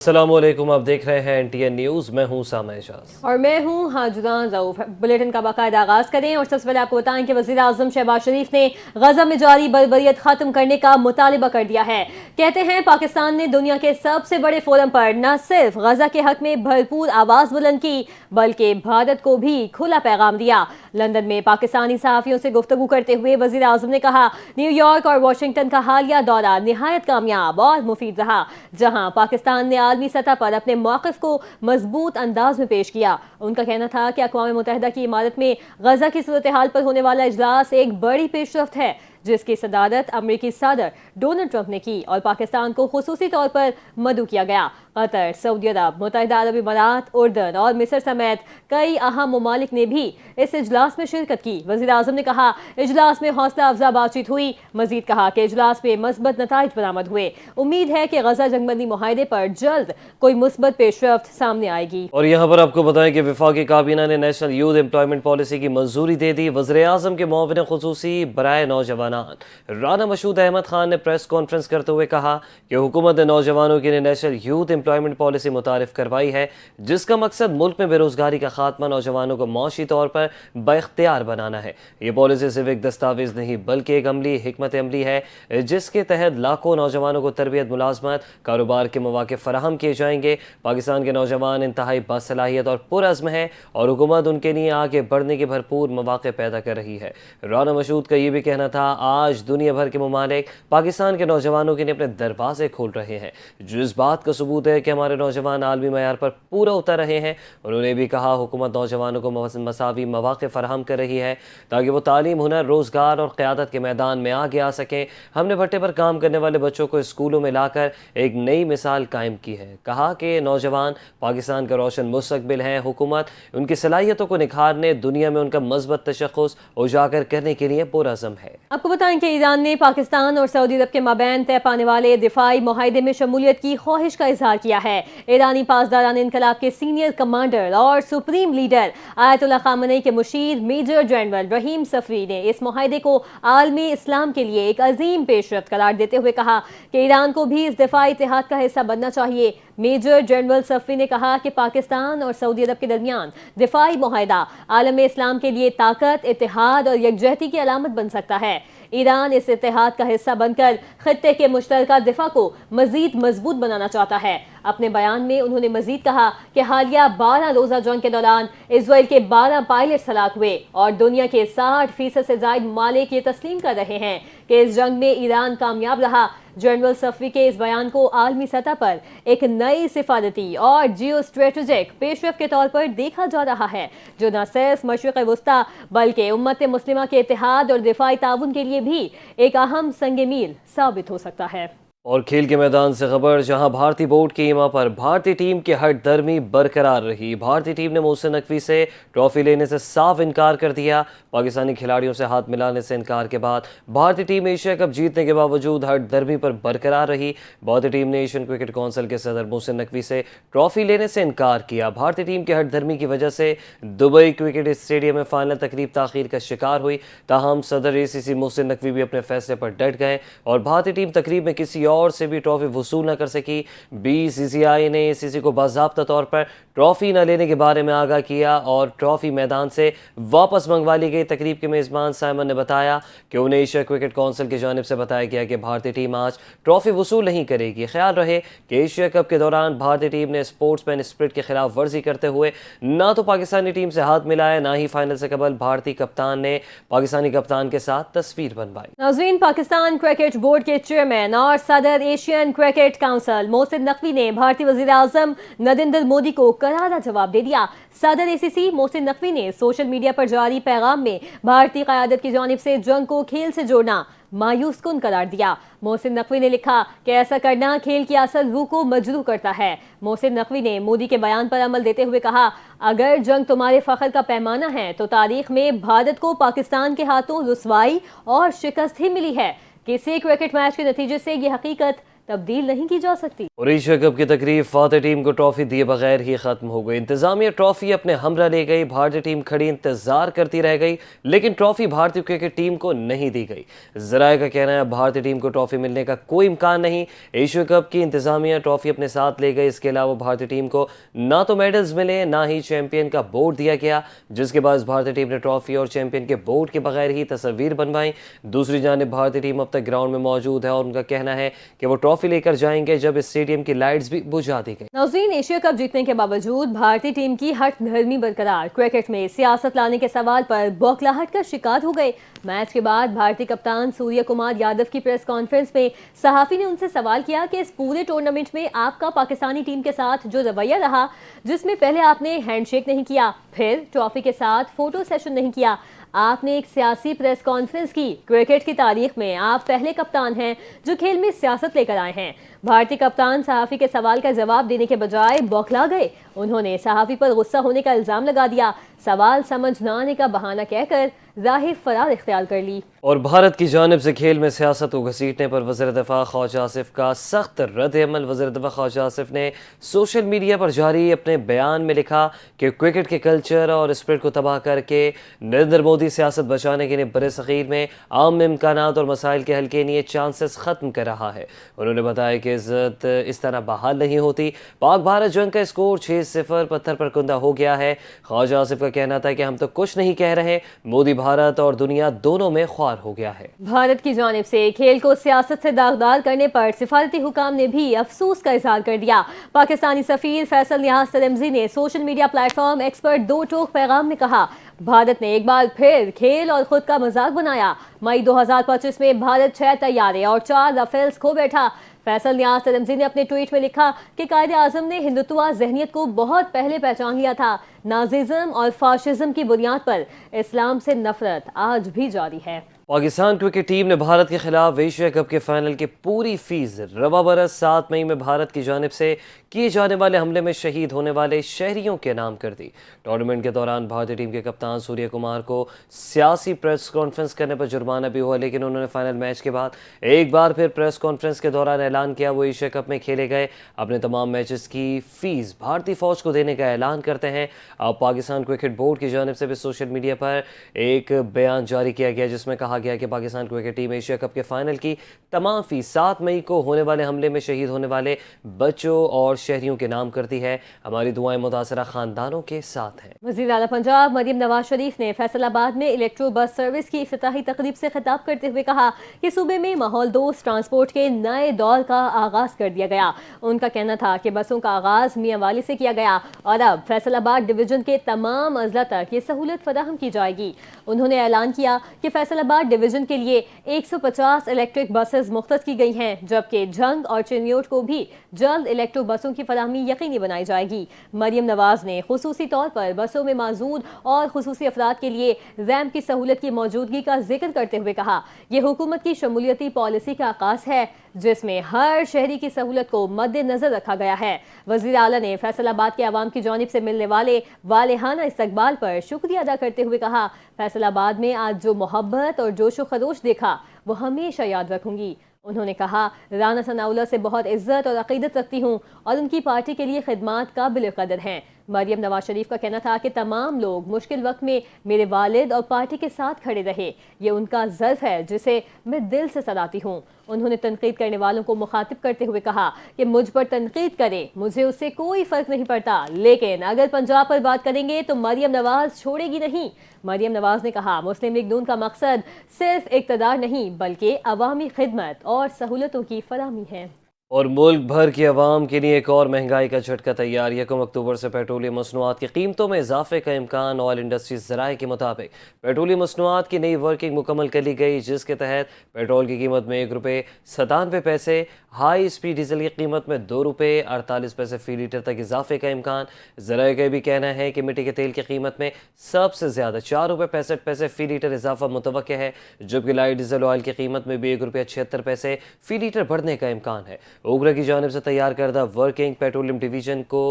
अस्सलाम वालेकुम, आप देख रहे हैं एनटीएन न्यूज़। मैं हूं सामा एजाज और मैं हूं हाजुदान रऊफ। बुलेटिन का बाकायदा आगाज करें और सबसे पहले आपको बताएं कि वज़ीर आज़म शहबाज शरीफ ने गजा में जारी बर्बरियत खत्म करने का मुतालिबा कर दिया है। कहते हैं पाकिस्तान ने दुनिया के सबसे बड़े फोरम पर न सिर्फ गजा के हक में भरपूर आवाज बुलंद की बल्कि भारत को भी खुला पैगाम दिया। लंदन में पाकिस्तानी सहाफ़ियों से गुफ्तगू करते हुए वज़ीर आज़म ने कहा, न्यूयॉर्क और वाशिंगटन का हालिया दौरा निहायत कामयाब और मुफीद रहा, जहां पाकिस्तान ने आलमी सतह पर अपने मौक़िफ़ को मजबूत अंदाज में पेश किया। उनका कहना था कि अक़वाम मुत्तहिदा की इमारत में गजा की सूरत हाल पर होने वाला इजलास एक बड़ी पेशरफ्त है, जिसकी सदारत अमरीकी सदर डोनाल्ड ट्रंप ने की और पाकिस्तान को खुसूसी तौर पर मदऊ किया गया। कतर, सऊदी अरब, मुत्तहिदा अरब इमारात, उर्दन और मिस्र समेत कई अहम ममालिक ने भी इस इजलास में शिरकत की। वज़ीर आज़म ने कहा, इजलास में हौसला अफजा बातचीत हुई। मजीद कहा कि इजलास में मस्बत नताइज बरामद हुए। उम्मीद है कि गजा जंगबंदी मुआहदे पर जल्द कोई मुस्बत पेशरफ्त सामने आएगी। और यहाँ पर आपको बताएं कि वफाकी काबीना ने नेशनल यूथ एम्प्लॉयमेंट पॉलिसी की मंजूरी दे दी। वज़ीर आज़म के मुआविन खुसूसी बराए नौजवान राना मशहूद अहमद खान ने प्रेस कॉन्फ्रेंस करते हुए कहा कि हुकूमत ने नौजवानों के लिए नेशनल यूथ एम्प्लॉयमेंट पॉलिसी मुतारिफ करवाई है, जिसका मकसद मुल्क में बेरोजगारी का खात्मा, नौजवानों को मौशी तौर पर बाइख्तियार बनाना है। ये पॉलिसी सिर्फ एक दस्तावेज नहीं बल्कि एक अमली हिकमत अमली है, जिसके तहत लाखों नौजवानों को तरबियत, मुलाजमत, कारोबार के मौके फराहम किए जाएंगे। पाकिस्तान के नौजवान इंतहाई बासलाहियत और पुरअज़्म है और हुकूमत उनके लिए आगे बढ़ने के भरपूर मौके पैदा कर रही है। राना मशहूद का ये भी कहना था, आज दुनिया भर के ममालिक पाकिस्तान के नौजवानों के लिए अपने दरवाजे खोल रहे हैं, जो इस बात का सबूत है कि हमारे नौजवान आलमी मयार पर पूरा उतर रहे हैं। उन्होंने भी कहा, हुकूमत नौजवानों को मसावी मौके फराहम कर रही है ताकि वो तालीम, हुनर, रोज़गार और क़यादत के मैदान में आगे आ सकें। हमने भट्टे पर काम करने वाले बच्चों को स्कूलों में लाकर एक नई मिसाल कायम की है। कहा कि नौजवान पाकिस्तान का रोशन मुस्तकबिल हैं। हुकूमत उनकी सलाहियतों को निखारने, दुनिया में उनका मज़बूत तशख़्ख़ुस उजागर करने के लिए पुरअज़्म है। आपको बताएं कि ईरान ने पाकिस्तान और सऊदी अरब के माबैन तय पाने वाले दिफाई मुआहदे में शमूलियत की ख्वाहिश का इजहार किया है। ईरानी पासदारान इनकलाब के सीनियर कमांडर और सुप्रीम लीडर आयतुल्लाह ख़ामेनी के मुशीर मेजर जनरल रहीम सफ़वी ने इस मुआहदे को आलमी इस्लाम के लिए एक अजीम पेशरफ्त करार देते हुए कहा कि ईरान को भी इस दिफाई इत्तेहाद का हिस्सा बनना चाहिए। मेजर जनरल सफ़वी ने कहा कि पाकिस्तान और सऊदी अरब के दरमियान दिफाई मुआहदा आलम इस्लाम के लिए ताकत, इत्तेहाद और यकजहती की अलामत बन सकता है। ईरान इस इत्तेहाद का हिस्सा बनकर खित्ते के मुश्तरका दिफा को मजीद मजबूत बनाना चाहता है। अपने बयान में उन्होंने मजीद कहा कि हालिया 12 रोज़ा जंग के दौरान इजराइल के 12 पायलट्स हलाक हुए और दुनिया के 60% से ज़ायद ममालिक ये तस्लीम कर रहे हैं कि इस जंग में ईरान कामयाब रहा। जनरल सफ़वी के इस बयान को आलमी सतह पर एक नई सिफारती और जियो स्ट्रेटेजिक पेशरफ्त के तौर पर देखा जा रहा है, जो न सिर्फ मशरिक़ वस्ता बल्कि उम्मत मुस्लिमा के इत्तेहाद और दिफाई ताउन के लिए भी एक अहम संग मील साबित हो सकता है। और खेल के मैदान से खबर, जहां भारतीय बोर्ड की ईमा पर भारतीय टीम की हट दर्मी बरकरार रही। भारतीय टीम ने मोहसिन नकवी से ट्रॉफी लेने से साफ इनकार कर दिया। पाकिस्तानी खिलाड़ियों से हाथ मिलाने से इनकार के बाद भारतीय टीम एशिया कप जीतने के बावजूद हट दर्मी पर बरकरार रही। भारतीय टीम ने एशियन क्रिकेट काउंसिल के सदर मोहसिन नकवी से ट्रॉफी लेने से इनकार किया। भारतीय टीम की हट दर्मी की वजह से दुबई क्रिकेट स्टेडियम में फाइनल तकरीब ताखीर का शिकार हुई। ताहम सदर ACC मोहसिन नकवी भी अपने फैसले पर डट गए और भारतीय टीम तकरीब में किसी और से भी ट्रॉफी वसूल न कर सकी। BCCI ने ACC को बाज़ाब्ता तौर पर ट्रॉफी न लेने के बारे में आगाह किया और ट्रॉफी मैदान से वापस मंगवा ली गई। तकरीब के मेज़बान साइमन ने बताया कि उन्हें एशिया क्रिकेट काउंसिल की जानिब से बताया गया कि भारतीय टीम आज ट्रॉफी वसूल नहीं करेगी। ख्याल रहे कि एशिया कप के दौरान भारतीय टीम ने स्पोर्ट्समैन स्पिरिट की खिलाफ वर्जी करते हुए ना तो पाकिस्तानी टीम से हाथ मिलाया, ना ही फाइनल से कबल भारतीय कप्तान ने पाकिस्तानी कप्तान के साथ तस्वीर बनवाई। नाज़रीन, पाकिस्तान क्रिकेट बोर्ड के चेयरमैन और सदर Asian cricket council Mohsin Naqvi ने भारतीय वज़ीर आज़म नरेंद्र मोदी को करारा जवाब दे दिया। सदर ACC मोहसिन नकवी ने सोशल मीडिया पर जारी पैगाम में भारतीय क़यादत की जानिब से जंग को खेल से जोड़ना मायूस कुन करार दिया। मोहसिन नकवी ने लिखा कि ऐसा करना खेल की असल रूह को मजरूह करता है। मोहसिन नकवी ने मोदी के बयान पर अमल देते हुए कहा, अगर जंग तुम्हारे फ़ख्र का पैमाना है तो तारीख में भारत को पाकिस्तान के हाथों रुसवाई और शिकस्त ही मिली है। किसी क्रिकेट मैच के नतीजे से ये हकीकत तब्दील नहीं की जा सकती। और एशिया कप की तकरीब फातह टीम को ट्रॉफी दिए बगैर ही खत्म हो गई। इंतजामिया ट्रॉफी अपने हमरा ले गई, भारतीय टीम खड़ी इंतजार करती रह गई, लेकिन ट्रॉफी भारतीय क्रिकेट टीम को नहीं दी गई। जराये का कहना है भारतीय टीम को ट्रॉफी मिलने का कोई इम्कान नहीं। एशिया कप की इंतजामिया ट्रॉफी अपने साथ ले गई, इसके अलावा भारतीय टीम को ना तो मेडल्स मिले, ना ही चैंपियन का बोर्ड दिया गया, जिसके बाद भारतीय टीम ने ट्रॉफी और चैंपियन के बोर्ड के बगैर ही तस्वीर बनवाई। दूसरी जानिब भारतीय टीम अब तक ग्राउंड में मौजूद है और उनका कहना है कि वो ट्रॉफी लेकर जाएंगे जब इस स्टेडियम की लाइट्स भी बुझा दी गई। नाज़रीन, एशिया कप जीतने के बावजूद भारतीय टीम की हट धर्मी बरकरार, क्रिकेट में सियासत लाने के सवाल पर बौखलाहट का शिकार हो गए। मैच के बाद भारतीय कप्तान सूर्य कुमार यादव की प्रेस कॉन्फ्रेंस में सहाफी ने उनसे सवाल किया कि इस पूरे टूर्नामेंट में आपका पाकिस्तानी टीम के साथ जो रवैया रहा, जिसमें पहले आपने हैंडशेक नहीं किया, फिर ट्रॉफी के साथ फोटो सेशन नहीं किया, आपने एक सियासी प्रेस कॉन्फ्रेंस की। क्रिकेट की तारीख में आप पहले कप्तान हैं जो खेल में सियासत लेकर आए हैं। भारतीय कप्तान सहाफी के सवाल का जवाब देने के बजाय बौखला गए। उन्होंने सहाफी पर गुस्सा होने का इल्जाम लगा दिया, सवाल समझ न आने का बहाना कहकर राह फरार इख्तियार कर ली। और भारत की जानिब से खेल में सियासत को घसीटने पर वज़ीर दिफा ख्वाजा आसिफ का सख्त रद्द-ए-अमल। वज़ीर दिफा ख्वाजा आसिफ ने सोशल मीडिया पर जारी अपने बयान में लिखा कि क्रिकेट के कल्चर और स्पिरिट को तबाह करके नरेंद्र मोदी सियासत बचाने के लिए बरसग़ीर में आम इम्कानात और मसाइल के हल के लिए चांसेस ख़त्म कर रहा है। उन्होंने बताया कि इज़्ज़त इस तरह बहाल नहीं होती। पाक भारत जंग का स्कोर 6-0 पत्थर पर कुंदा हो गया है। ख्वाजा आसिफ का कहना था कि हम तो कुछ नहीं कह रहे, मोदी भारत और दुनिया दोनों में ख्वार हो गया है। भारत की जानिब से खेल को सियासत से दागदार करने पर सिफारती हुकाम ने भी अफसोस का इजहार कर दिया। पाकिस्तानी सफीर फैसल नियाज तिरमिज़ी ने सोशल मीडिया प्लेटफॉर्म एक्स पर दो टोक पैगाम में कहा, भारत ने एक बार फिर खेल और खुद का मजाक बनाया। मई 2025 में भारत 6 तैयारे और 4 राफेल्स खो बैठा। फैसल नियाज तिरमिज़ी ने अपने ट्वीट में लिखा कि कायदे आज़म ने हिंदुत्वा ज़हनियत को बहुत पहले पहचान लिया था। नाज़िज़म और फाशिज़म की बुनियाद पर इस्लाम से नफरत आज भी जारी है। पाकिस्तान क्रिकेट टीम ने भारत के खिलाफ एशिया कप के फाइनल की पूरी फीस रवा बरस 7 मई में भारत की जानिब से किए जाने वाले हमले में शहीद होने वाले शहरियों के नाम कर दी। टूर्नामेंट के दौरान भारतीय टीम के कप्तान सूर्य कुमार को सियासी प्रेस कॉन्फ्रेंस करने पर जुर्माना भी हुआ, लेकिन उन्होंने फाइनल मैच के बाद एक बार फिर प्रेस कॉन्फ्रेंस के दौरान ऐलान किया वो एशिया कप में खेले गए अपने तमाम मैचेस की फीस भारतीय फौज को देने का ऐलान करते हैं। अब पाकिस्तान क्रिकेट बोर्ड की जानिब से भी सोशल मीडिया पर एक बयान जारी किया गया जिसमें कहा गया कि Pakistan cricket team Asia cup के फाइनल की तमाम फीस 7 मई को होने वाले हमले में शहीद होने वाले बच्चों और शहरियों के नाम करती है। हमारी दुआएं मुतासरा खानदानों के साथ हैं। वज़ीर आला पंजाब मरियम नवाज शरीफ ने फैसलाबाद में इलेक्ट्रो बस सर्विस की इफ्तिताही तकरीब से खिताब करते हुए कहा कि सूबे में माहौल दोस्त ट्रांसपोर्ट के नए दौर का आगाज कर दिया गया। उनका कहना था कि बसों का आगाज मियां वाली से किया गया और अब फैसलाबाद डिवीजन के तमाम अजला तक ये सहूलत फराहम की जाएगी। उन्होंने ऐलान किया कि फैसलाबाद डिवीजन के लिए 150 इलेक्ट्रिक बसेस मुख्तस की गई हैं, जबकि जंग और चिन्योट को भी जल्द इलेक्ट्रो बसों की फराहमी यकीनी बनाई जाएगी। मरियम नवाज ने खुसूसी तौर पर बसों में मौजूद और खुसूसी अफराद के लिए रैम्प की सहूलत की मौजूदगी का जिक्र करते हुए कहा, ये हुकूमत की शमूलियती पॉलिसी का आगाज है जिसमें हर शहरी की सहूलत को मद्देनजर रखा गया है। वज़ीर आला ने फैसलाबाद के अवाम की जानिब से मिलने वाले वालेहाना इस्तकबाल पर शुक्रिया अदा करते हुए कहा, फैसलाबाद में आज जो मोहब्बत और जोशो खरोश देखा वो हमेशा याद रखूंगी। उन्होंने कहा, राना सनाउल्लाह से बहुत इज्जत और अकीदत रखती हूँ और उनकी पार्टी के लिए खिदमात काबिल कदर हैं। मरियम नवाज शरीफ का कहना था कि तमाम लोग मुश्किल वक्त में मेरे वालिद और पार्टी के साथ खड़े रहे, ये उनका ज़र्फ है जिसे मैं दिल से सराहती हूँ। उन्होंने तनकीद करने वालों को मुखातिब करते हुए कहा कि मुझ पर तनकीद करें, मुझे उससे कोई फ़र्क नहीं पड़ता, लेकिन अगर पंजाब पर बात करेंगे तो मरियम नवाज छोड़ेगी नहीं। मरियम नवाज ने कहा, मुस्लिम लीग नून का मकसद सिर्फ इक़्तिदार नहीं बल्कि अवामी खिदमत और सहूलतों की फराहमी है। और मुल्क भर की आवाम के लिए एक और महंगाई का झटका तैयार। 1 अक्टूबर से पेट्रोलियम मसनूआत की कीमतों में इजाफे का इम्कान। ऑयल इंडस्ट्रीज ज़राए के मुताबिक पेट्रोलियम मसनूआत की नई वर्किंग मुकम्मल कर ली गई, जिसके तहत पेट्रोल की कीमत में ₹1.97, हाई स्पीड डीजल की कीमत में ₹2.48 फी लीटर तक इजाफे का इम्कान। ज़राए का भी कहना है कि मिट्टी के तेल की कीमत में सबसे ज़्यादा ₹4.65 फी लीटर इजाफा मुतवक्के है, जबकि लाइट डीजल ऑयल की कीमत में भी ₹1.76 फी लीटर बढ़ने का इम्कान है। اوگرا کی جانب سے تیار کردہ ورکنگ پیٹرولیم ڈویژن کو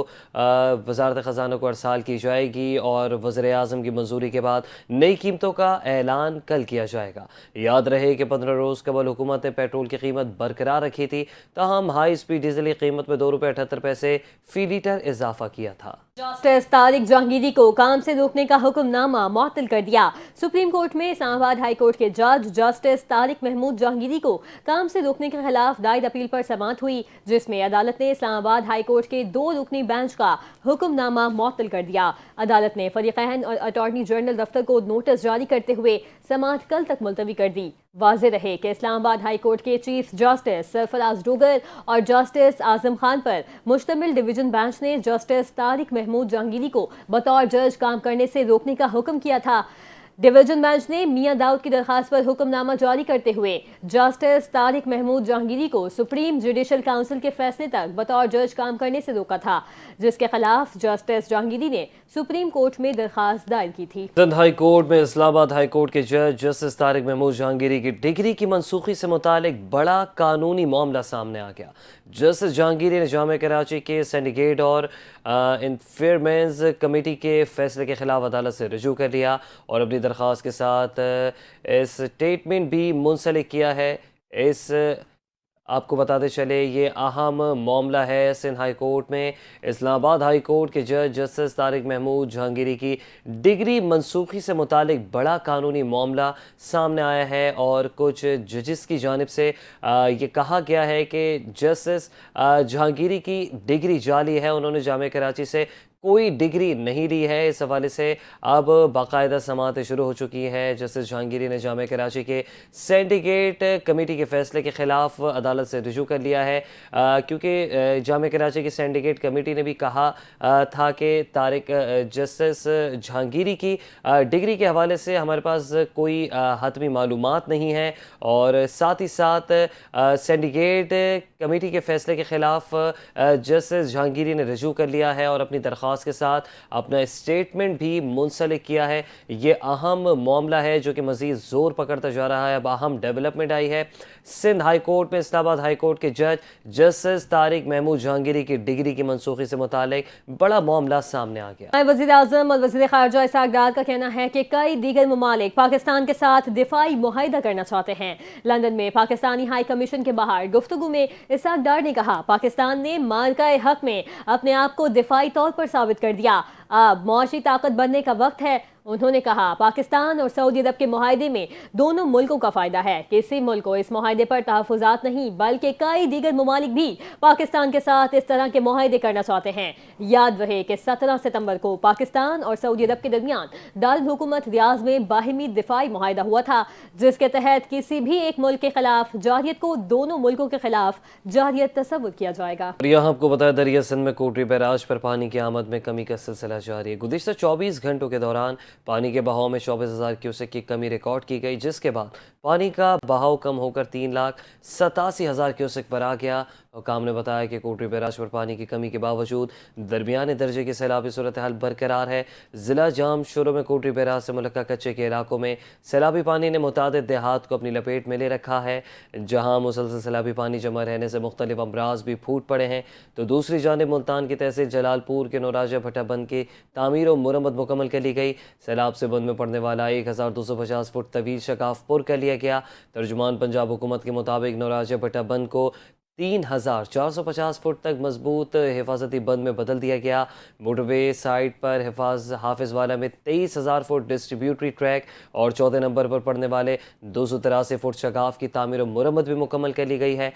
وزارت خزانہ کو ارسال کی جائے گی اور وزیر اعظم کی منظوری کے بعد نئی قیمتوں کا اعلان کل کیا جائے گا۔ یاد رہے کہ 15 روز قبل حکومت نے پیٹرول کی قیمت برقرار رکھی تھی، تاہم ہائی اسپیڈ ڈیزل کی قیمت میں ₹2.78 فی لیٹر اضافہ کیا تھا۔ جسٹس طارق جہانگیری کو کام سے روکنے کا حکم نامہ معطل کر دیا۔ سپریم کورٹ میں اسلام آباد ہائی کورٹ کے جج جسٹس طارق محمود جہانگیری کو کام سے روکنے کے خلاف دائر اپیل پر سماعت ہوئی، جس میں عدالت نے اسلام آباد ہائی کورٹ کے 2 رکنی بینچ کا حکم نامہ معطل کر دیا۔ عدالت نے فریقین اور اٹارنی جنرل دفتر کو نوٹس جاری کرتے ہوئے سماعت کل تک ملتوی کر دی۔ واضح رہے کہ اسلام آباد ہائی کورٹ کے چیف جسٹس سرفراز ڈوگر اور جسٹس اعظم خان پر مشتمل ڈویژن بینچ نے جسٹس طارق محمود جہانگیری کو بطور جج کام کرنے سے روکنے کا حکم کیا تھا۔ ڈویژن بینچ نے میاں داؤد کی درخواست پر حکم نامہ جاری کرتے ہوئے جسٹس طارق محمود جہانگیری کو سپریم جوڈیشل کونسل کے فیصلے تک بطور جج کام کرنے سے روکا تھا، جس کے خلاف جسٹس جہانگیری نے سپریم کورٹ میں درخواست دائر کی تھی۔ سندھ ہائی کورٹ میں اسلام آباد ہائی کورٹ کے جج جسٹس طارق محمود جہانگیری کی ڈگری کی منسوخی سے متعلق بڑا قانونی معاملہ سامنے آ گیا۔ جسٹس جہانگیری نے جامعہ کراچی کے سینڈیکیٹ اور انفیئرمنز کمیٹی کے فیصلے کے خلاف عدالت سے رجوع کر لیا اور اپنی درخواست کے ساتھ اسٹیٹمنٹ بھی منسلک کیا ہے۔ آپ کو بتاتے چلے یہ اہم معاملہ ہے۔ سندھ ہائی کورٹ میں اسلام آباد ہائی کورٹ کے جج جسٹس طارق محمود جہانگیری کی ڈگری منسوخی سے متعلق بڑا قانونی معاملہ سامنے آیا ہے اور کچھ ججز کی جانب سے یہ کہا گیا ہے کہ جسٹس جہانگیری کی ڈگری جعلی ہے، انہوں نے جامعہ کراچی سے کوئی ڈگری نہیں لی ہے۔ اس حوالے سے اب باقاعدہ سماعتیں شروع ہو چکی ہیں۔ جسٹس جہانگیری نے جامعہ کراچی کے سینڈیکیٹ کمیٹی کے فیصلے کے خلاف عدالت سے رجوع کر لیا ہے، کیونکہ جامعہ کراچی کی سینڈیکیٹ کمیٹی نے بھی کہا تھا کہ جسٹس جہانگیری کی ڈگری کے حوالے سے ہمارے پاس کوئی حتمی معلومات نہیں ہے، اور ساتھ ہی ساتھ سینڈیکیٹ کمیٹی کے فیصلے کے خلاف جسٹس جہانگیری نے رجوع کر لیا ہے اور اپنی درخواست کے ساتھ اپنا اسٹیٹمنٹ بھی منسلک کیا ہے۔ یہ اہم معاملہ ہے جو کہ مزید زور پکڑتا جا رہا ہے۔ اب اہم ڈیولپمنٹ آئی ہے، سندھ ہائی کورٹ میں اسلام آباد ہائی کورٹ کے جج جسٹس طارق محمود جہانگیری کی ڈگری کی منسوخی سے متعلق بڑا معاملہ سامنے آ گیا۔ وزیر اعظم اور وزیر خارجہ اسحاق ڈار کا کہنا ہے کہ کئی دیگر ممالک پاکستان کے ساتھ دفاعی معاہدہ کرنا چاہتے ہیں۔ لندن میں پاکستانی ہائی کمیشن کے باہر گفتگو میں اسحاق ڈار نے کہا، پاکستان نے مارکہ حق میں اپنے آپ کو دفاعی طور پر ثابت کر دیا، اب معاشی طاقت بننے کا وقت ہے۔ انہوں نے کہا، پاکستان اور سعودی عرب کے معاہدے میں دونوں ملکوں کا فائدہ ہے۔ کسی ملک کو اس معاہدے پر تحفظات نہیں، بلکہ کئی دیگر ممالک بھی پاکستان کے ساتھ اس طرح کے معاہدے کرنا چاہتے ہیں۔ یاد رہے کہ 17 ستمبر کو پاکستان اور سعودی عرب کے درمیان دارالحکومت ریاض میں باہمی دفاعی معاہدہ ہوا تھا، جس کے تحت کسی بھی ایک ملک کے خلاف جارحیت کو دونوں ملکوں کے خلاف جارحیت تصور کیا جائے گا۔ اور یہاں آپ کو بتایا، دریا سندھ میں کوٹری بیراج پر پانی کی آمد میں کمی کا سلسلہ جاری ہے۔ گزشتہ 24 گھنٹوں کے دوران پانی کے بہاؤ میں 24,000 کیوسک کی کمی ریکارڈ کی گئی، جس کے بعد پانی کا بہاؤ کم ہو کر 3,87,000 کیوسک پر آ گیا۔ حکام نے بتایا کہ کوٹری بیراج پر پانی کی کمی کے باوجود درمیانے درجے کی سیلابی صورتحال برقرار ہے۔ ضلع جام شوروں میں کوٹری بیراج سے ملکہ کچے کے علاقوں میں سیلابی پانی نے متعدد دیہات کو اپنی لپیٹ میں لے رکھا ہے، جہاں مسلسل سیلابی پانی جمع رہنے سے مختلف امراض بھی پھوٹ پڑے ہیں۔ تو دوسری جانب ملتان کی تحصیل جلال پور کے نوراجہ بھٹا بند کی تعمیر و مرمت مکمل کر لی گئی۔ سیلاب سے بند میں پڑنے والا 1,250 فٹ طویل شگاف پر کر لیا گیا۔ ترجمان پنجاب حکومت کے مطابق نوراجہ بھٹا بند کو 3,450 فٹ تک مضبوط حفاظتی بند میں بدل دیا گیا۔ موٹر وے سائٹ پر حافظ والا میں 23,000 فٹ ڈسٹریبیوٹری ٹریک اور 14 نمبر پر پڑنے والے 283 فٹ شگاف کی تعمیر و مرمت بھی مکمل کر لی گئی ہے۔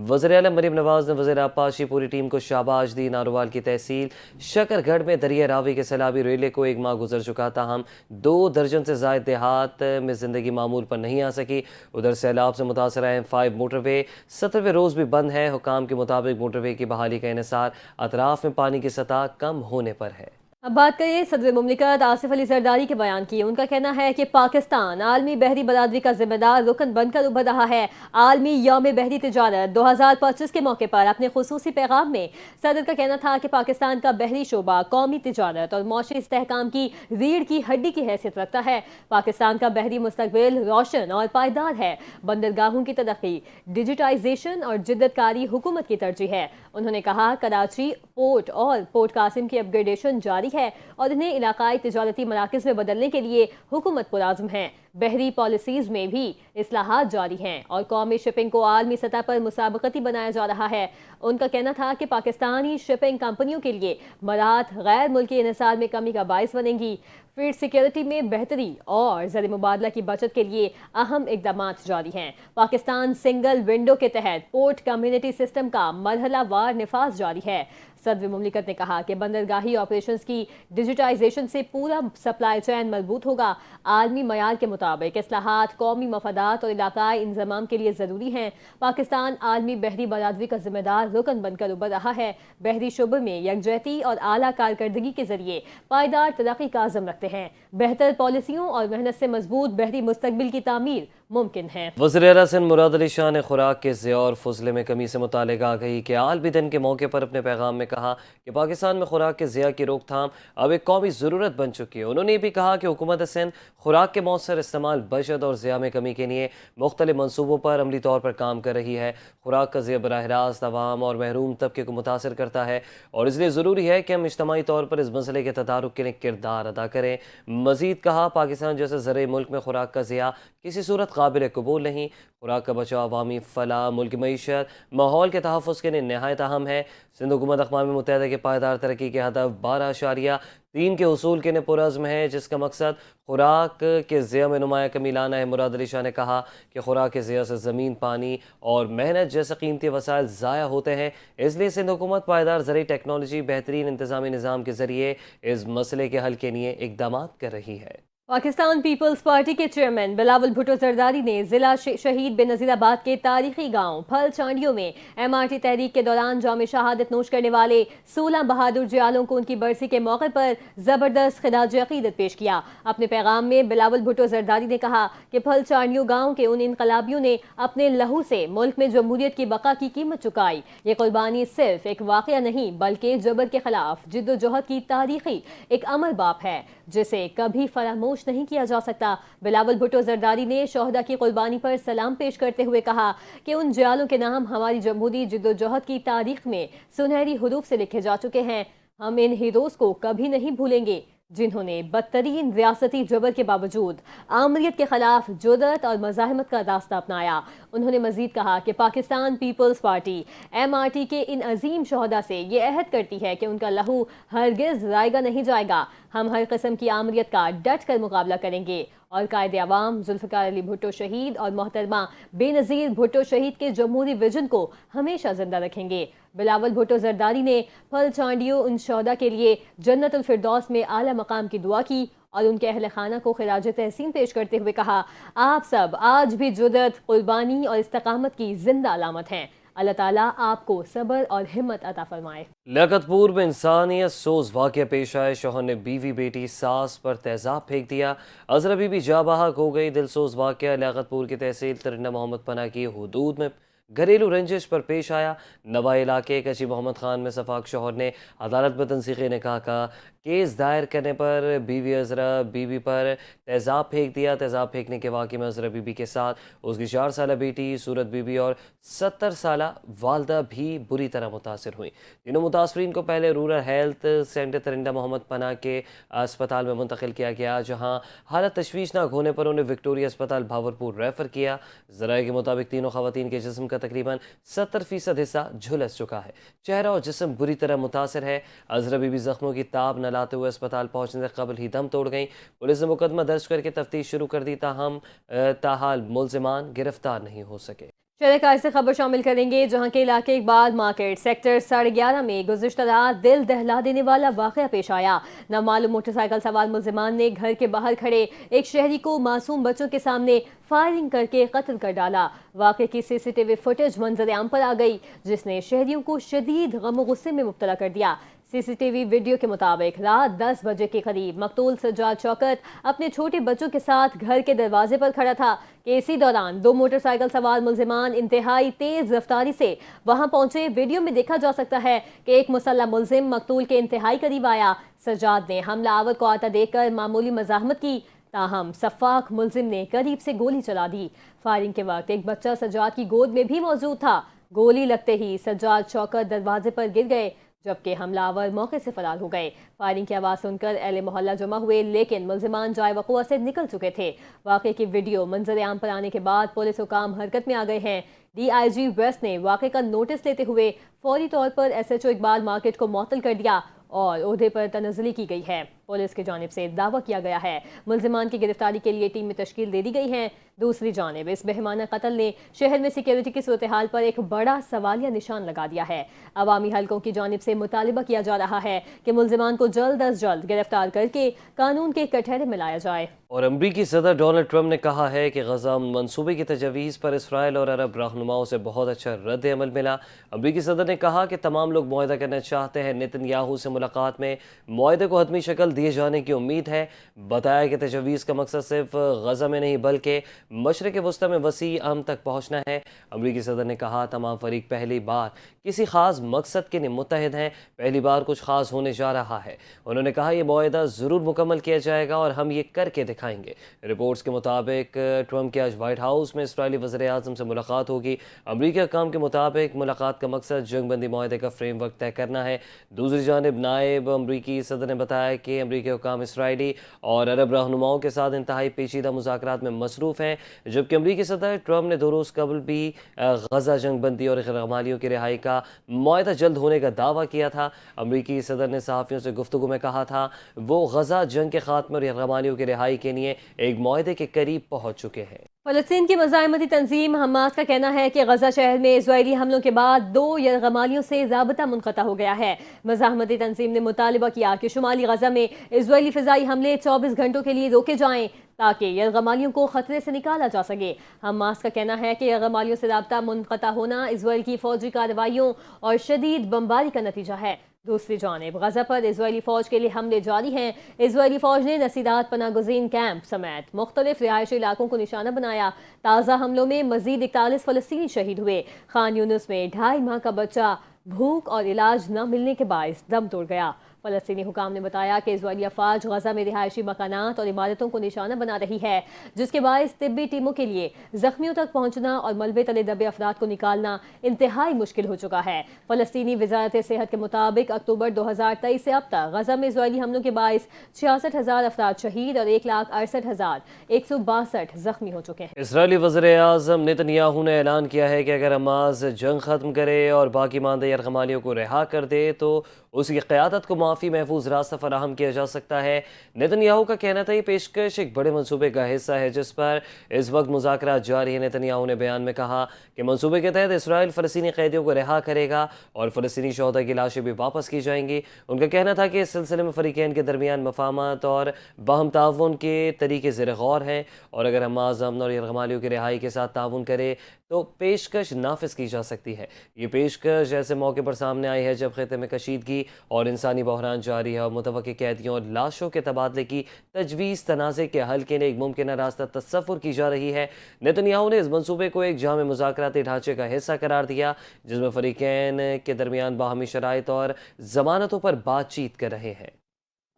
وزیر اعلیٰ مریم نواز نے وزیر آبپاشی پوری ٹیم کو شاباش دی۔ ناروال کی تحصیل شکر گڑھ میں دریا راوی کے سیلابی ریلے کو 1 ماہ گزر چکا تھا، ہم 2 درجن سے زائد دیہات میں زندگی معمول پر نہیں آ سکی۔ ادھر سیلاب سے متاثرہ M5 موٹر وے 17ویں روز بھی بند ہے۔ حکام کے مطابق موٹر وے کی بحالی کا انحصار اطراف میں پانی کی سطح کم ہونے پر ہے۔ अब बात करिए सदर मुमलिकत आसिफ अली जरदारी के बयान की। उनका कहना है कि पाकिस्तान आलमी बहरी बरादरी का जिम्मेदार रुकन बनकर उभर रहा है। आलमी यौम बहरी तिजारत 2025 के मौके पर अपने खुसूसी पैगाम में सदर का कहना था कि पाकिस्तान का बहरी शोबा कौमी तिजारत और मौशी इस्तेहकाम की रीढ़ की हड्डी की हैसियत रखता है। पाकिस्तान का बहरी मुस्तकबिल रोशन और पायदार है। बंदरगाहों की तरक्की, डिजिटाइजेशन और जिद्दतकारी हुकूमत की तरजीह है। उन्होंने कहा कराची पोर्ट और पोर्ट कासिम की अपग्रेडेशन जारी है और इन्हें इलाकाई तिजारती मराकज़ में बदलने के लिए हुकूमत पुरआज़्म है। बहरी पॉलिसीज़ में भी इस्लाहात जारी हैं और कौमी शिपिंग को आलमी सतह पर मुसाबकती बनाया जा रहा है। उनका कहना था कि पाकिस्तानी शिपिंग कंपनियों के लिए मराहत गैर मुल्की इन्हिसार में कमी का बाइस बनेंगी। फीड सिक्योरिटी में बेहतरी और ज़र मुबादला की बचत के लिए अहम इकदाम जारी हैं। पाकिस्तान सिंगल विंडो के तहत पोर्ट कम्युनिटी सिस्टम का मरहला वार निफाज जारी है। सदर मुमलिकत ने कहा कि बंदरगाही ऑपरेशंस की डिजिटाइजेशन से पूरा सप्लाई चैन मजबूत होगा। आलमी मयार के मुताबिक इस्लाहात कौमी मफादात और इलाकाई इंजमाम के लिए ज़रूरी हैं। पाकिस्तान आलमी बहरी बरादरी का जिम्मेदार रुकन बनकर उभर रहा है। बहरी शुबे में यकजहती और आला कारकर्दगी के जरिए पायदार तरक्की का अज़म रखते हैं। बेहतर पॉलिसियों और मेहनत से मजबूत बहरी मुस्तकबिल की तामीर मुमकिन है। वज़ीर-ए-आला सिंध मुराद अली शाह ने खुराक के ज़िया और फजले में कमी से मुतालिक आगाही के आलमी दिन के मौके पर अपने पैगाम में कहा कि पाकिस्तान में खुराक के ज़िया की रोकथाम अब एक कौमी ज़रूरत बन चुकी है। उन्होंने ये भी कहा कि हुकूमत सिंध खुराक के मौसर इस्तेमाल, बचत और ज़िया में कमी के लिए मुख्तलिफ मनसूबों पर अमली तौर पर काम कर रही है। खुराक का ज़िया बराह रास्त अवाम और महरूम तबके को मुतासर करता है और इसलिए ज़रूरी है कि हम इज्तमाई तौर पर इस मसले के तदारुक के लिए किरदार अदा करें। मज़ीद कहा पाकिस्तान जैसे ज़र मुल्क में खुराक का ज़िया किसी सूरत काबिल कबूल नहीं। खुराक का बचाव अवामी फलाह, मुल्क मईशत, माहौल के तहफ़्फ़ुज़ के लिए नहायत अहम है। सिंध हुकूमत अक़वाम मुत्तहिदा के पायदार तरक्की के हदफ 12.3 के उसूल के लिए पुरअज़्म है, जिसका मकसद खुराक के ज़िया में नुमाया कमी लाना है। मुराद अली शाह ने कहा कि खुराक के ज़िया से ज़मीन, पानी और मेहनत जैसे कीमती वसाइल ज़ाया होते हैं। इसलिए सिंध हुकूमत पायदार ज़रिए टेक्नोलॉजी, बेहतरीन इंतज़ामी निज़ाम के ज़रिए इस मसले के हल के लिए इक़दाम कर रही है। पाकिस्तान पीपल्स पार्टी के चेयरमैन बिलावल भुट्टो जरदारी ने जिला शहीद बेनज़ीराबाद के तारीखी गांव फल चांडियों में MRT तहरीक के दौरान जाम शहादत नोश करने वाले 16 बहादुर जियालों को उनकी बरसी के मौके पर ज़बरदस्त खिराज अक़ीदत पेश किया। अपने पैगाम में बिलावल भुट्टो जरदारी ने कहा कि फल चांडियों गाँव के उन इनकलाबियों ने अपने लहू से मुल्क में जमहूरियत की बका की कीमत चुकाई। ये कुर्बानी सिर्फ एक वाक़या नहीं बल्कि जबर के खिलाफ जिद्दोजहद की तारीखी एक अमल बाप है जिसे कभी फरामोश नहीं किया जा सकता। बिलावल भुट्टो जरदारी ने शोहदा की कुर्बानी पर सलाम पेश करते हुए कहा कि उन जियालों के नाम हमारी जमहूरी जिद्दोजहद की तारीख में सुनहरी हुरूफ से लिखे जा चुके हैं। हम इन हीरोज़ को कभी नहीं भूलेंगे जिन्होंने बदतरीन रियासती जबर के बावजूद आमरीत के खिलाफ जुर्रत और मज़ाहमत का रास्ता अपनाया। उन्होंने मजीद कहा कि पाकिस्तान पीपल्स पार्टी MRT के इन अजीम शोहदा से ये अहद करती है कि उनका लहू हरगिज़ ज़ायगा नहीं जाएगा। हम हर किस्म की आमरीत का डट कर मुकाबला करेंगे और कायदे अवाम जुल्फ़िकार अली भुट्टो शहीद और मोहतरमा बेनज़ीर भुट्टो शहीद के जमहूरी विजन को हमेशा जिंदा रखेंगे। बिलावल भुट्टो जरदारी ने फल चांडियों उन शोहदा के लिए जन्नतुल फिरदौस में आला मकाम की दुआ की और उनके अहल खाना को खिराज तहसीन पेश करते हुए कहा आप सब आज भी जुर्रत, कुर्बानी और इस्तकामत की जिंदा अलामत हैं। अल्लाह ताला आपको सब्र और हिम्मत अता फरमाए। लियाकतपुर में इंसानियत सोज वाक़या पेश आए। शौहर ने बीवी, बेटी, सास पर तेज़ाब फेंक दिया। अज़रा बीबी जा बहक हो गई। दिलसोज वाक़या लियाकतपुर की तहसील तरिंडा मोहम्मद पना की हुदूद में घरेलू रंजिश पर पेश आया। नवा इलाके कची मोहम्मद खान में सफाक शौहर ने अदालत में तनसीक़े ने कहा केस दायर करने पर बीवी अज़रा बीबी पर तेज़ाब फेंक दिया। तेज़ाब फेंकने के वाक़े में अज़रा बीबी के साथ उसकी 4 साला बेटी सूरत बीबी और 70 साला वालदा भी बुरी तरह मुतासर हुई। तीनों मुतासरीन को पहले रूरल हेल्थ सेंटर तरिंडा मोहम्मद पना के अस्पताल में मुंतकिल किया गया, जहाँ हालत तशवीशनाक होने पर उन्हें विक्टोरिया अस्पताल भावरपुर रेफर किया। ज़राए के मुताबिक तीनों ख़वातीन के जिस्म का तकरीबन 70% हिस्सा झुलस चुका है। चेहरा और जिस्म बुरी तरह मुतासर है। अज़रा बीबी ज़ख्मों की ताब न लाते हुए अस्पताल पहुंचने से कबल ही दम तोड़ गई। पुलिस ने मुकदमा दर्ज करके तफ्तीश शुरू कर दी, ताहाल मुल्ज़िमान गिरफ्तार नहीं हो सके। शहर से खबर शामिल करेंगे, जहां के इलाके इकबाल मार्केट सेक्टर 11.5 में गुज़िश्ता रात दिल दहला देने वाला वाक़या पेश आया। नामालूम मोटरसाइकिल सवार मुल्ज़िमान ने घर के बाहर खड़े एक शहरी को मासूम बच्चों के सामने फायरिंग करके कत्ल कर डाला। वाक़े की CCTV फुटेज मंजर आम पर आ गई, जिसने शहरियों को शदीद गम गुस्से में मुब्तला कर दिया। सीसीटीवी वीडियो के मुताबिक रात 10 बजे के करीब मकतूल सज्जाद शौकत अपने छोटे बच्चों के साथ घर के दरवाजे पर खड़ा था कि इसी दौरान दो मोटरसाइकिल सवार मुलजिमान इंतहाई तेज रफ्तारी से वहां पहुंचे। वीडियो में देखा जा सकता है कि एक मुसल्ला मुलजिम मकतूल के इंतहाई करीब आया। सज्जाद ने हमलावर को आता देखकर मामूली मज़ाहमत की, ताहम सफाक मुलजिम ने करीब से गोली चला दी। फायरिंग के वक्त एक बच्चा सज्जाद की गोद में भी मौजूद था। गोली लगते ही सज्जाद शौकत दरवाजे पर गिर गए, जबकि हमलावर मौके से फरार हो गए। फायरिंग की आवाज़ सुनकर अहले मोहल्ला जमा हुए, लेकिन मुलजिमान जाए वक़ुआ से निकल चुके थे। वाक़े की वीडियो मंजर आम पर आने के बाद पुलिस हुकाम हरकत में आ गए हैं। DIG वेस्ट ने वाक़े का नोटिस लेते हुए फौरी तौर पर SHO इकबाल मार्केट को मुअत्तल कर दिया और ओहदे पर तनज़्ज़ुली की गई है। पुलिस की जानिब से दावा किया गया है मुलजिमान की गिरफ्तारी के लिए टीमें तश्कील दे दी गई हैं। दूसरी जानिब इस बेहमाना कत्ल ने शहर में सिक्योरिटी की सूरत हाल पर एक बड़ा सवालिया निशान लगा दिया है। अवामी हलकों की जानिब से मुतालिबा किया जा रहा है कि मुलजिमान को जल्द अज जल्द गिरफ्तार करके कानून के कटहरे में लाया जाए। और अमरीकी सदर डोनाल्ड ट्रंप ने कहा है कि गजा मंसूबे की तजवीज़ पर इसराइल और अरब रहनुमाओं से बहुत अच्छा रद्द अमल मिला। अमरीकी सदर ने कहा कि तमाम लोग मुआहदा करना चाहते हैं। नेतन्याहू से मुलाकात में मुआहदे को हतमी शक्ल दिए जाने की उम्मीद है। बताया कि तजवीज़ का मकसद सिर्फ गजा में नहीं बल्कि मशरक़ वस्ती में वसी अम तक पहुँचना है। अमरीकी सदर ने कहा तमाम फरीक पहली बार किसी ख़ास मकसद के लिए मुत्तहिद हैं, पहली बार कुछ ख़ास होने जा रहा है। उन्होंने कहा यह मुआहदा ज़रूर मुकम्मल किया जाएगा और हम ये करके दिखाएंगे। रिपोर्ट्स के मुताबिक ट्रंप की आज वाइट हाउस में इसराइली वज़ीर-ए-आज़म से मुलाकात होगी। अमरीकी हुक्काम के मुताबिक मुलाकात का मकसद जंग बंदी मुआहदे का फ्रेमवर्क तय करना है। दूसरी जानिब नायब अमरीकी सदर ने बताया कि अमरीकी हुक्काम इसराइली और अरब रहनुमाओं के साथ इंतहाई पेचीदा मुज़ाकरात में मसरूफ़ हैं, जबकि अमरीकी सदर ट्रंप ने 2 रोज़ कबल भी गजा जंग बंदी और गैरमालियों की रिहाई का मुआहदा जल्द होने का दावा किया था। अमरीकी सदर ने सहाफ़ियों से गुफ्तगू में कहा था वो गजा जंग के खात्मे और गैरमालियों की रिहाई के लिए एक मुआहदे के करीब पहुँच चुके हैं। फ़लस्तीन की मज़ाहमती तंजीम हमास का कहना है कि गजा शहर में इज़राइली हमलों के बाद 2 यरगमालियों से राबता मुनक़ता हो गया है। मज़ाहमती तंजीम ने मुतालिबा किया कि शुमाली गजा में इज़राइली फ़िज़ाई हमले 24 घंटों के लिए रोके जाएं ताकि यरगमालियों को खतरे से निकाला जा सके। हमास का कहना है कि यरगमालियों से राबता मुनक़ता होना इज़राइल की फ़ौजी कार्रवाइयों और शदीद बमबारी का नतीजा है। दूसरी जानिब गजा पर इज़राइली फ़ौज के लिए हमले जारी हैं। इज़राइली फ़ौज ने नसीरात पनागुज़ीन कैंप समेत मुख्तलिफ रिहायशी इलाकों को निशाना बनाया। ताज़ा हमलों में मज़ीद 41 फ़लस्तीनी शहीद हुए। खान यूनुस में 2.5 माह का बच्चा भूख और इलाज न मिलने के बायस दम तोड़ गया। फ़लस्तीनी हुकाम ने बताया कि इज़राइली अफ़वाज गजा में रिहायशी मकानात और इमारतों को निशाना बना रही है, जिसके बायस तिब्बी टीमों के लिए ज़ख्मियों तक पहुँचना और मलबे तले दबे अफराद को निकालना इंतहाई मुश्किल हो चुका है। फ़लस्तीनी वज़ारत सेहत के मुताबिक अक्टूबर 2023 से अब तक गजा में इज़राइली हमलों के बायस 66,000 अफराद शहीद और 1,68,162 ज़ख्मी हो चुके हैं। इसराइली वज़ीर-ए-आज़म नेतन्याहू ने ऐलान किया है कि अगर हमास जंग ख़त्म करे और बाकी मानदा यरगमालियों को रिहा कर दे तो उसकी क़यादत को माफ़ी महफूज रास्ता फराहम किया जा सकता है। नेतन्याहू का कहना था ये पेशकश एक बड़े मनसूबे का हिस्सा है जिस पर इस वक्त मुज़ाकरात जारी है। नेतन्याहू ने बयान में कहा कि मनसूबे के तहत इसराइल फ़लस्तीनी कैदियों को रिहा करेगा और फ़लस्तीनी शोहदा की लाशें भी वापस की जाएंगी। उनका कहना था कि इस सिलसिले में फ़रीक़ैन के दरमियान मफ़ाहमत और बाहम ताउन के तरीके ज़ेर गौर हैं और अगर हमास अमन और यरगमालियों की रिहाई के साथ ताउन करे तो पेशकश नाफिज की जा सकती है। ये पेशकश ऐसे मौके पर सामने आई है जब खिते में कशीदगी और इंसानी बहरान जारी है और मुतवक्किल कैदियों और लाशों के तबादले की तजवीज़ तनाज़े के हल के लिए एक मुमकिन रास्ता तस्वुर की जा रही है। नेतन्याहू ने इस मनसूबे को एक जामे मुज़ाकराती ढांचे का हिस्सा करार दिया जिसमें फ़रीक़ैन के दरमियान बाहमी शराइत और ज़मानतों पर बातचीत कर रहे हैं।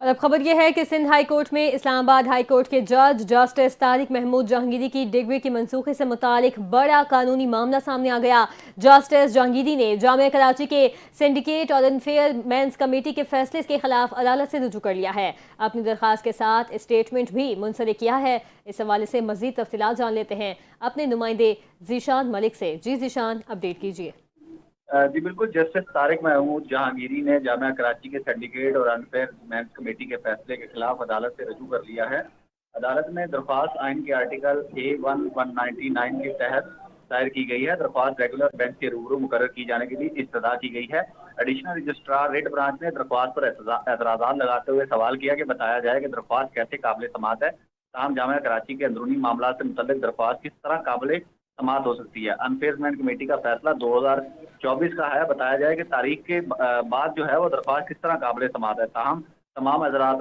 और अब खबर यह है कि सिंध हाई कोर्ट में इस्लामाबाद हाई कोर्ट के जज जस्टिस तारिक महमूद जहांगीरी की डिग्री की मनसूखे से मुतालिक बड़ा कानूनी मामला सामने आ गया। जस्टिस जहांगीरी ने जामिया कराची के सिंडिकेट और अनफेयर मेंस कमेटी के फैसले के खिलाफ अदालत से रुजू कर लिया है। अपनी दरख्वास्त के साथ स्टेटमेंट भी मुंसलिक किया है। इस हवाले से मजीद तफसीलात जान लेते हैं अपने नुमाइंदे जीशान मलिक से। जी जीशान, अपडेट कीजिए। जी बिल्कुल, जस्टिस तारिक महमूद जहांगीरी ने जामिया कराची के सिंडिकेट और अनफेयर मेंस कमेटी के फैसले के खिलाफ अदालत से रजू कर लिया है। अदालत में दरख्वास्त आइन के आर्टिकल A1199 के तहत दायर की गई है। दरख्वास्त रेगुलर बेंच के रूबरू मुकर्रर की जाने के लिए इस्तदा की गई है। एडिशनल रजिस्ट्रार रेड ब्रांच ने दरख्वास्त पर एतराज़ात लगाते हुए सवाल किया कि बताया जाए कि दरख्वास्त कैसे काबिल समाअत है। ताहम जामिया कराची के अंदरूनी मामला से मुतल्लिक दरख्वास्त किस तरह काबिल समाअत हो सकती है। अनफेयरमेंट कमेटी का फैसला 2024 का है। बताया जाए कि तारीख के बाद जो है वो दरख्वास्त किस तरह काबिल समाअत है। ताहम तमाम हजरात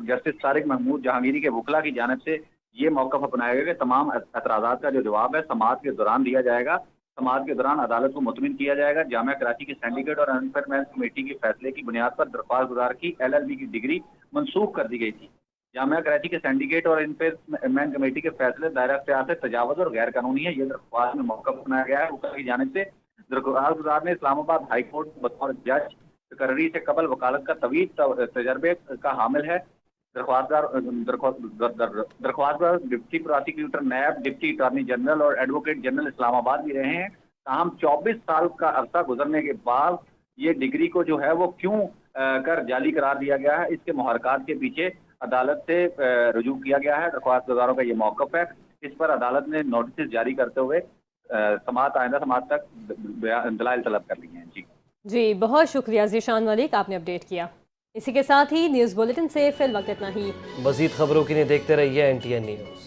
जस्टिस तारिक महमूद जहांगीरी के वकला की जानिब से ये मौक़िफ़ अपनाया गया कि तमाम एतराज़ात का जो जवाब है समाअत के दौरान दिया जाएगा। समाअत के दौरान अदालत को मुतमिन किया जाएगा। जामिया कराची की सिंडिकेट और अनफेयरमेंट कमेटी के फैसले की बुनियाद पर दरख्वास्त गुजार की LLB की डिग्री मनसूख कर दी गई थी। जामिया कराची के सिंडिकेट और इन्फोर्समेंट कमेटी के फैसले दायरा इख्तियार से तजावुज़ और गैर कानूनी है। ये दरख्वास्त में मौक़िफ़ अपनाया गया है। वकला की जानिब से दरख्वास्त गुजार ने इस्लामाबाद हाई कोर्ट बतौर जज तकर्री से कबल वकालत का तवील तजर्बे का हामिल है। दरख्वास्तदार डिप्टी प्रोसिक्यूटर, नैब डिप्टी अटॉर्नी जनरल और एडवोकेट जनरल इस्लामाबाद भी रहे हैं। ताहम 24 साल का अरसा गुजरने के बाद ये डिग्री को जो है वो क्यों कर जाली करार दिया गया है, इसके मुहरकात के पीछे अदालत से रुजू किया गया है। दरख्वास्त गुजारों का ये मौक़िफ़ है। इस पर अदालत ने नोटिस जारी करते हुए समाअत आइंदा समाअत तक दलाइल तलब कर लिए हैं। जी, बहुत शुक्रिया ज़ीशान मलिक, आपने अपडेट किया। इसी के साथ ही न्यूज़ बुलेटिन से फिल वक्त इतना ही। मज़ीद खबरों के लिए देखते रहिए NTN न्यूज़।